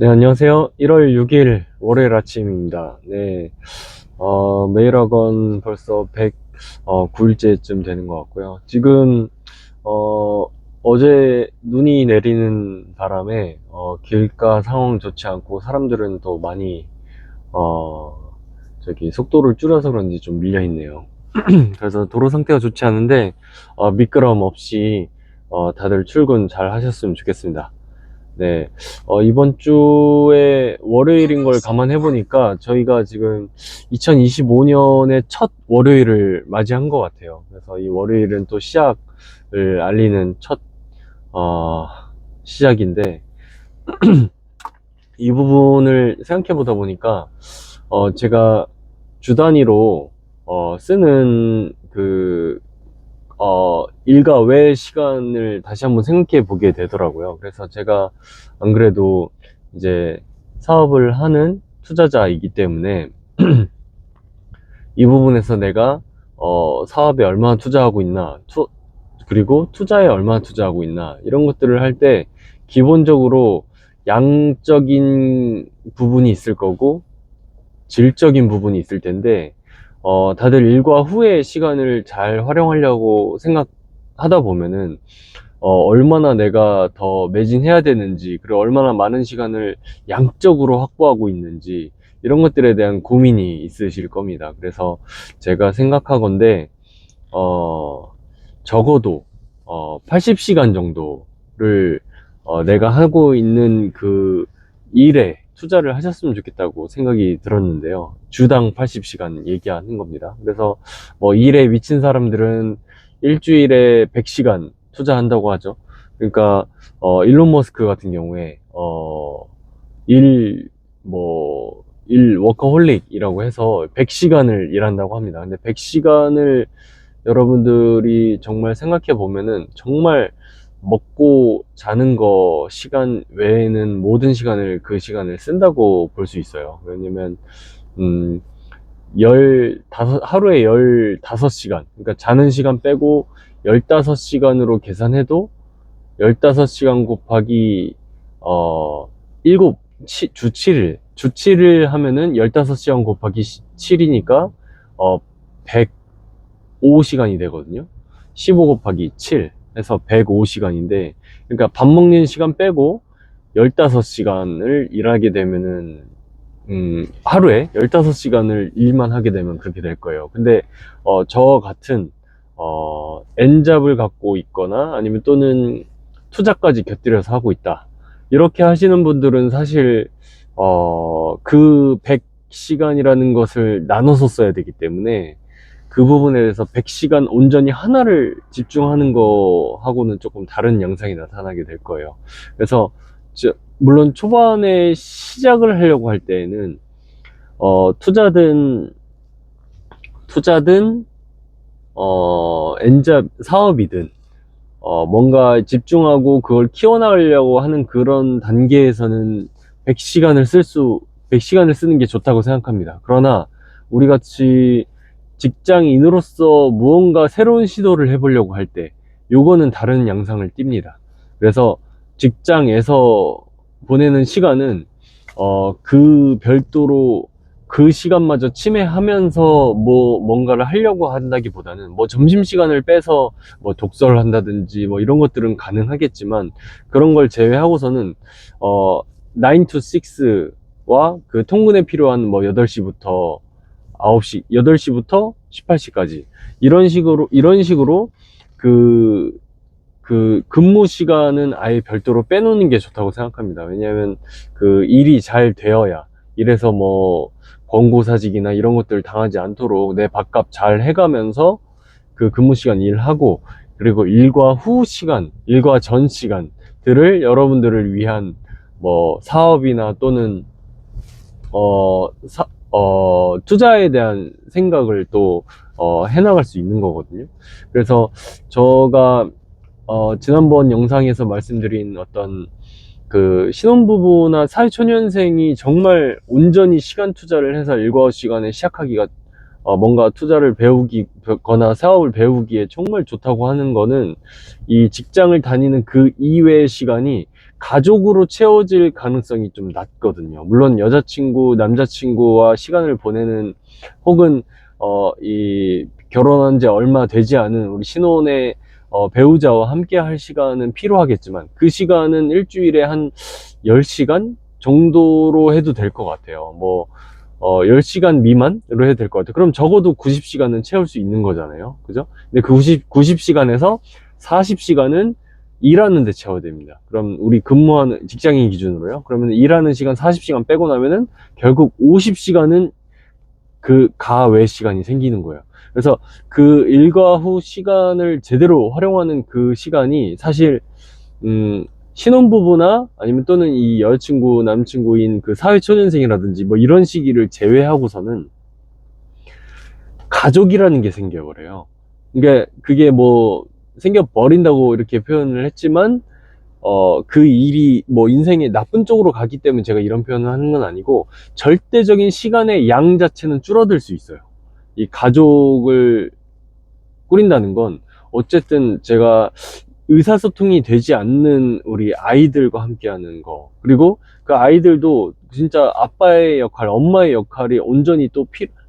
네, 안녕하세요. 1월 6일 월요일 아침입니다. 네, 매일학원 벌써 109일째쯤 되는 것 같고요. 지금, 어, 어제 눈이 내리는 바람에, 길가 상황 좋지 않고 사람들은 또 많이, 어, 속도를 줄여서 그런지 좀 밀려 있네요. 그래서 도로 상태가 좋지 않은데, 미끄럼 없이, 다들 출근 잘 하셨으면 좋겠습니다. 네, 이번 주에 월요일인 걸 감안해 보니까 저희가 지금 2025년의 첫 월요일을 맞이한 것 같아요. 그래서 이 월요일은 또 시작을 알리는 첫, 어, 시작인데, 이 부분을 생각해 보다 보니까, 제가 주 단위로, 쓰는 일과 외 시간을 다시 한번 생각해 보게 되더라고요. 그래서 제가 안 그래도 이제 사업을 하는 투자자이기 때문에 이 부분에서 내가 사업에 얼마나 투자하고 있나, 그리고 투자에 얼마나 투자하고 있나, 이런 것들을 할 때 기본적으로 양적인 부분이 있을 거고 질적인 부분이 있을 텐데, 다들 일과 후의 시간을 잘 활용하려고 생각하다 보면은, 얼마나 내가 더 매진해야 되는지, 그리고 얼마나 많은 시간을 양적으로 확보하고 있는지, 이런 것들에 대한 고민이 있으실 겁니다. 그래서 제가 생각하건대, 어, 적어도, 80시간 정도를, 내가 하고 있는 그 일에 투자를 하셨으면 좋겠다고 생각이 들었는데요. 주당 80시간 얘기하는 겁니다. 그래서 뭐 일에 미친 사람들은 일주일에 100시간 투자한다고 하죠. 그러니까 일론 머스크 같은 경우에 일 뭐 일 워커홀릭이라고 해서 100시간을 일한다고 합니다. 근데 100시간을 여러분들이 정말 생각해 보면은 정말 먹고 자는 거 시간 외에는 모든 시간을 그 시간을 쓴다고 볼 수 있어요. 왜냐면 음, 하루에 15시간, 그러니까 자는 시간 빼고 15시간으로 계산해도 15시간 곱하기, 어, 7, 주 7일 하면은 15시간 곱하기 7이니까, 105시간이 되거든요. 15 곱하기 7 해서 105시간인데, 그러니까 밥 먹는 시간 빼고 15시간을 일하게 되면은 하루에 15시간을 일만 하게 되면 그렇게 될 거예요. 근데, 저 같은, N잡을 갖고 있거나 아니면 또는 투자까지 곁들여서 하고 있다. 이렇게 하시는 분들은 사실, 그 100시간이라는 것을 나눠서 써야 되기 때문에 그 부분에 대해서 100시간 온전히 하나를 집중하는 거하고는 조금 다른 양상이 나타나게 될 거예요. 그래서, 물론 초반에 시작을 하려고 할 때에는 투자든 엔잡 사업이든 뭔가 집중하고 그걸 키워나가려고 하는 그런 단계에서는 100시간을 100시간을 쓰는 게 좋다고 생각합니다. 그러나 우리 같이 직장인으로서 무언가 새로운 시도를 해보려고 할 때 요거는 다른 양상을 띱니다. 그래서 직장에서 보내는 시간은 그 별도로 그 시간마저 침해하면서 뭔가를 하려고 한다기보다는 뭐 점심시간을 빼서 뭐 독서를 한다든지 뭐 이런 것들은 가능하겠지만 그런 걸 제외하고서는 9 to 6와 그 통근에 필요한 뭐 8시부터 9시, 8시부터 18시까지 이런 식으로 그 근무 시간은 아예 별도로 빼놓는 게 좋다고 생각합니다. 왜냐하면 그 일이 잘 되어야 이래서 뭐 권고사직이나 이런 것들 당하지 않도록 내 밥값 잘 해가면서 그 근무 시간 일하고 그리고 일과 후 시간, 일과 전 시간들을 여러분들을 위한 뭐 사업이나 또는 투자에 대한 생각을 또 해나갈 수 있는 거거든요. 그래서 제가 지난번 영상에서 말씀드린 어떤 그 신혼부부나 사회초년생이 정말 온전히 시간 투자를 해서 일과 시간에 시작하기가 뭔가 투자를 배우거나 사업을 배우기에 정말 좋다고 하는 거는 이 직장을 다니는 그 이외의 시간이 가족으로 채워질 가능성이 좀 낮거든요. 물론 여자친구, 남자친구와 시간을 보내는, 혹은 이 결혼한 지 얼마 되지 않은 우리 신혼의 배우자와 함께 할 시간은 필요하겠지만, 그 시간은 일주일에 한 10시간 정도로 해도 될 것 같아요. 뭐 10시간 미만으로 해도 될 것 같아요. 그럼 적어도 90시간은 채울 수 있는 거잖아요. 그죠? 근데 그 90시간에서 40시간은 일하는 데 채워야 됩니다. 그럼 우리 근무하는 직장인 기준으로요. 그러면 일하는 시간 40시간 빼고 나면은 결국 50시간은 그 가외 시간이 생기는 거예요. 그래서 그 일과 후 시간을 제대로 활용하는 그 시간이 사실 신혼부부나 아니면 또는 이 여자친구, 남친구인 그 사회초년생이라든지 뭐 이런 시기를 제외하고서는 가족이라는 게 생겨버려요. 그러니까 그게 뭐 생겨버린다고 이렇게 표현을 했지만 그 일이 뭐 인생의 나쁜 쪽으로 가기 때문에 제가 이런 표현을 하는 건 아니고, 절대적인 시간의 양 자체는 줄어들 수 있어요. 이 가족을 꾸린다는 건 어쨌든 제가 의사소통이 되지 않는 우리 아이들과 함께하는 거, 그리고 그 아이들도 진짜 아빠의 역할, 엄마의 역할이 온전히 또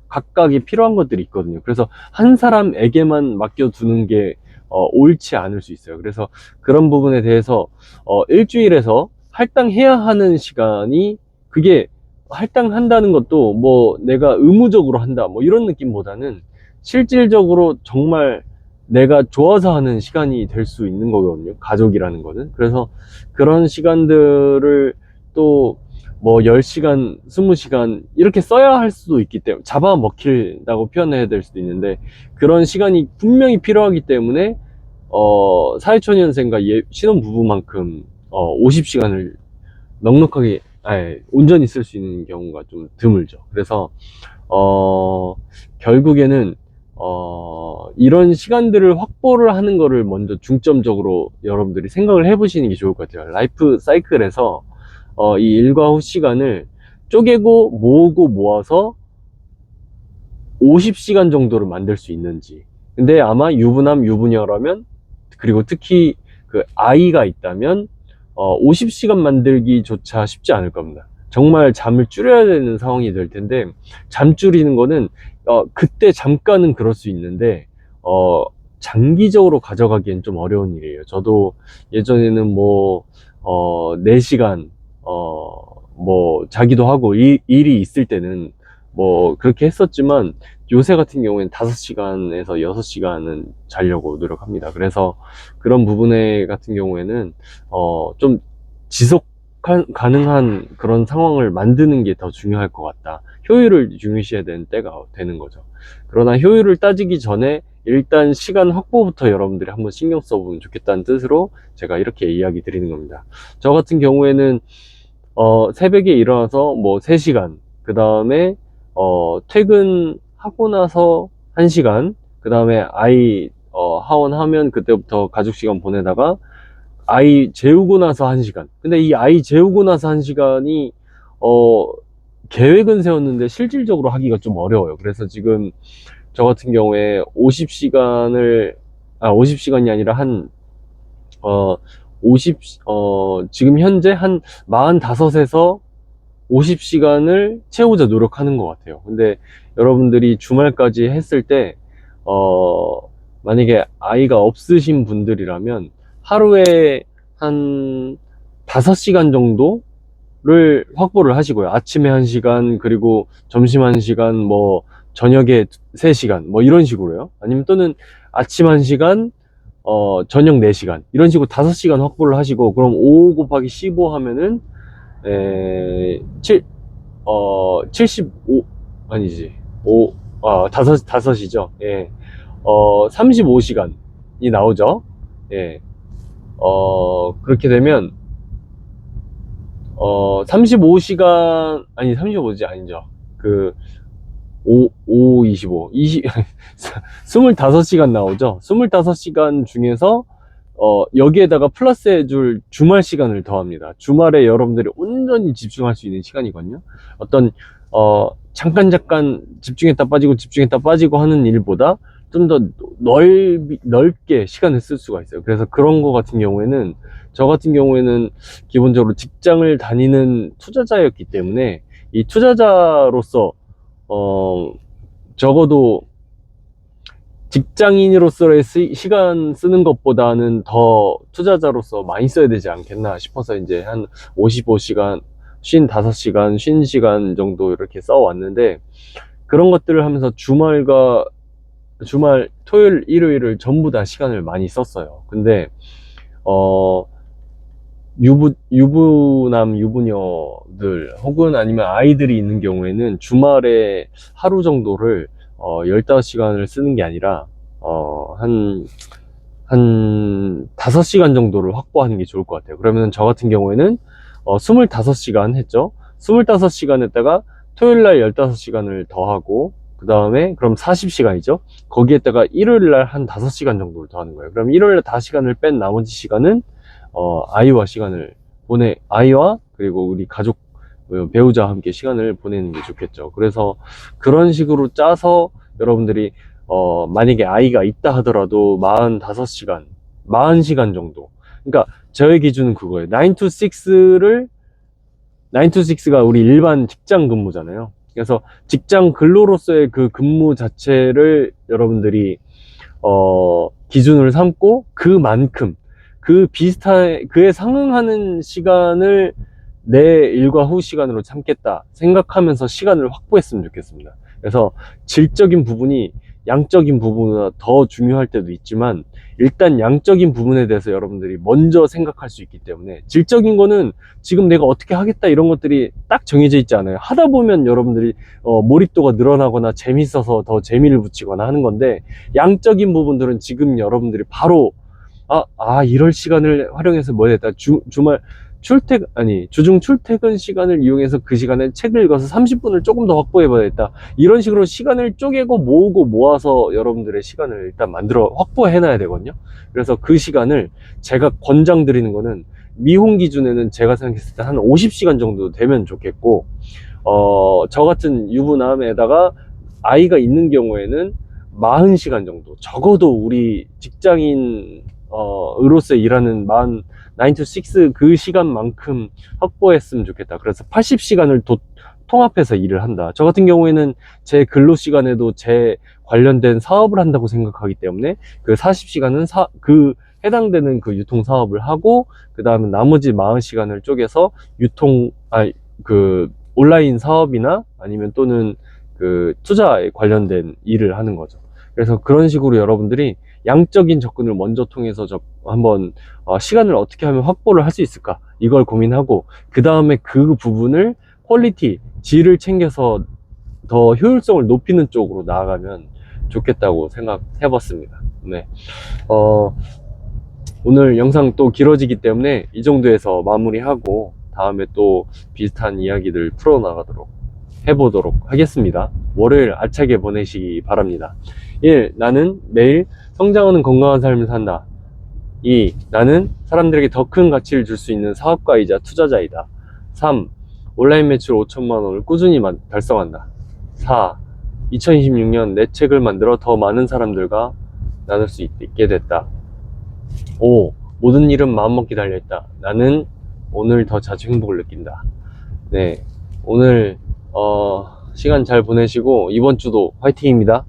각각이 필요한 것들이 있거든요. 그래서 한 사람에게만 맡겨두는 게 옳지 않을 수 있어요. 그래서 그런 부분에 대해서 일주일에서 할당해야 하는 시간이, 그게 할당한다는 것도 뭐 내가 의무적으로 한다 뭐 이런 느낌보다는 실질적으로 정말 내가 좋아서 하는 시간이 될 수 있는 거거든요, 가족이라는 거는. 그래서 그런 시간들을 또 뭐 10시간, 20시간 이렇게 써야 할 수도 있기 때문에, 잡아먹힌다고 표현해야 될 수도 있는데, 그런 시간이 분명히 필요하기 때문에 사회초년생과 신혼부부만큼 50시간을 넉넉하게, 온전히 쓸 수 있는 경우가 좀 드물죠. 그래서 결국에는 이런 시간들을 확보를 하는 거를 먼저 중점적으로 여러분들이 생각을 해보시는 게 좋을 것 같아요. 라이프 사이클에서 이 일과 후 시간을 쪼개고 모으고 모아서 50시간 정도를 만들 수 있는지. 근데 아마 유부남, 유부녀라면, 그리고 특히 그 아이가 있다면 50시간 만들기조차 쉽지 않을 겁니다. 정말 잠을 줄여야 되는 상황이 될 텐데, 잠 줄이는 거는 그때 잠깐은 그럴 수 있는데 장기적으로 가져가기엔 좀 어려운 일이에요. 저도 예전에는 뭐 4시간 뭐 자기도 하고 일이 있을 때는 뭐 그렇게 했었지만, 요새 같은 경우에는 5시간에서 6시간은 자려고 노력합니다. 그래서 그런 부분에 같은 경우에는 좀 지속 가능한 그런 상황을 만드는 게 더 중요할 것 같다. 효율을 중요시해야 되는 때가 되는 거죠. 그러나 효율을 따지기 전에 일단 시간 확보부터 여러분들이 한번 신경 써보면 좋겠다는 뜻으로 제가 이렇게 이야기 드리는 겁니다. 저 같은 경우에는 새벽에 일어나서 뭐 3시간, 그 다음에 퇴근하고 나서 1시간, 그 다음에 아이 하원하면 그때부터 가족 시간 보내다가 아이 재우고 나서 1시간. 근데 이 아이 재우고 나서 1시간이 계획은 세웠는데 실질적으로 하기가 좀 어려워요. 그래서 지금 저 같은 경우에 50시간이 아니라 한 지금 현재 한 45에서 50시간을 채우자 노력하는 것 같아요. 근데 여러분들이 주말까지 했을 때 만약에 아이가 없으신 분들이라면 하루에 한 5시간 정도를 확보를 하시고요. 아침에 1시간, 그리고 점심 1시간, 뭐 저녁에 3시간, 뭐 이런 식으로요. 아니면 또는 아침 1시간, 저녁 4시간, 이런 식으로 5시간 확보를 하시고, 그럼 5 곱하기 15 하면은 75, 아니지, 5이죠. 예. 35시간이 나오죠. 예. 그렇게 되면 35시간, 아니 35지 아니죠. 그 25 25시간 나오죠. 25시간 중에서 여기에다가 플러스 해줄 주말 시간을 더합니다. 주말에 여러분들이 온전히 집중할 수 있는 시간이거든요. 어떤 잠깐 집중했다 빠지고 하는 일보다 좀 더 넓게 시간을 쓸 수가 있어요. 그래서 그런 거 같은 경우에는, 저 같은 경우에는 기본적으로 직장을 다니는 투자자였기 때문에, 이 투자자로서 적어도 직장인으로서의 시간 쓰는 것보다는 더 투자자로서 많이 써야 되지 않겠나 싶어서 이제 한 55시간, 55시간, 50시간 정도 이렇게 써왔는데, 그런 것들을 하면서 주말, 토요일, 일요일을 전부 다 시간을 많이 썼어요. 근데, 유부남, 유부녀들, 혹은 아니면 아이들이 있는 경우에는 주말에 하루 정도를, 15시간을 쓰는 게 아니라, 한 5시간 정도를 확보하는 게 좋을 것 같아요. 그러면 저 같은 경우에는, 25시간 했죠. 25시간에다가 토요일 날 15시간을 더하고, 그 다음에 그럼 40시간이죠. 거기에다가 일요일 날 한 5시간 정도를 더하는 거예요. 그럼 일요일 날 5시간을 뺀 나머지 시간은 아이와 그리고 우리 가족, 배우자와 함께 시간을 보내는 게 좋겠죠. 그래서 그런 식으로 짜서 여러분들이, 만약에 아이가 있다 하더라도 45시간, 40시간 정도. 그러니까 저의 기준은 그거예요. 9 to 6가 우리 일반 직장 근무잖아요. 그래서 직장 근로로서의 그 근무 자체를 여러분들이 기준을 삼고, 그만큼 그에 상응하는 시간을 내 일과 후 시간으로 참겠다 생각하면서 시간을 확보했으면 좋겠습니다. 그래서 질적인 부분이 양적인 부분보다 더 중요할 때도 있지만, 일단 양적인 부분에 대해서 여러분들이 먼저 생각할 수 있기 때문에, 질적인 거는 지금 내가 어떻게 하겠다 이런 것들이 딱 정해져 있지 않아요. 하다 보면 여러분들이 몰입도가 늘어나거나 재밌어서 더 재미를 붙이거나 하는 건데, 양적인 부분들은 지금 여러분들이 바로 이럴 시간을 활용해서 뭐 했다. 주중 출퇴근 시간을 이용해서 그 시간에 책을 읽어서 30분을 조금 더 확보해봐야겠다. 이런 식으로 시간을 쪼개고 모으고 모아서 여러분들의 시간을 일단 확보해놔야 되거든요. 그래서 그 시간을 제가 권장드리는 거는, 미혼 기준에는 제가 생각했을 때 한 50시간 정도 되면 좋겠고, 저 같은 유부남에다가 아이가 있는 경우에는 40시간 정도, 적어도 우리 직장인 으로서 일하는 9 to 6 그 시간만큼 확보했으면 좋겠다. 그래서 80시간을 통합해서 일을 한다. 저 같은 경우에는 제 근로 시간에도 제 관련된 사업을 한다고 생각하기 때문에, 그 40시간은 해당되는 그 유통 사업을 하고, 그 다음에 나머지 40시간을 쪼개서 온라인 사업이나 아니면 또는 그 투자에 관련된 일을 하는 거죠. 그래서 그런 식으로 여러분들이 양적인 접근을 먼저 통해서 한번 시간을 어떻게 하면 확보를 할 수 있을까, 이걸 고민하고, 그 다음에 그 부분을 질을 챙겨서 더 효율성을 높이는 쪽으로 나아가면 좋겠다고 생각해 봤습니다. 네. 오늘 영상 또 길어지기 때문에 이 정도에서 마무리하고, 다음에 또 비슷한 이야기들 풀어나가도록 해보도록 하겠습니다. 월요일 알차게 보내시기 바랍니다. 1. 나는 매일 성장하는 건강한 삶을 산다. 2. 나는 사람들에게 더 큰 가치를 줄 수 있는 사업가이자 투자자이다. 3. 온라인 매출 5천만 원을 꾸준히 달성한다. 4. 2026년 내 책을 만들어 더 많은 사람들과 나눌 수 있게 됐다. 5. 모든 일은 마음먹기 달려있다. 나는 오늘 더 자주 행복을 느낀다. 네, 오늘 시간 잘 보내시고 이번 주도 화이팅입니다.